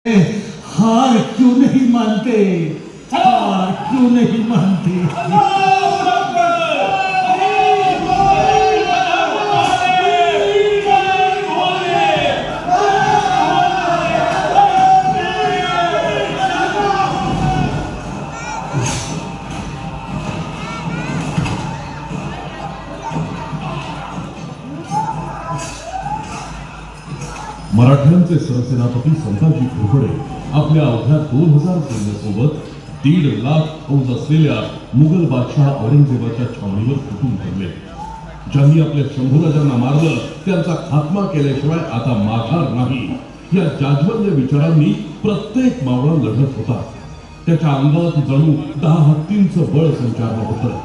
हार क्यों नहीं मानते? हार क्यों नहीं मानते? मराठ्यांचे सरसेनापती संताजी घोरपडे आपल्या अवघ्या 2000 सैन्यासोबत 1.5 लाख फौज असलेल्या मुघल बादशाह औरंगजेबाच्या छावणीवर फुटून पडले. ज्यांनी आपल्या शंभूराजांना मारलं त्यांचा खात्मा केल्याशिवाय आता माघार नाही या जाज्वल्य विचारांनी प्रत्येक मावळा लढत होता. त्याच्या अंगात जणू 10 हत्तींचं बळ संचारलं होतं.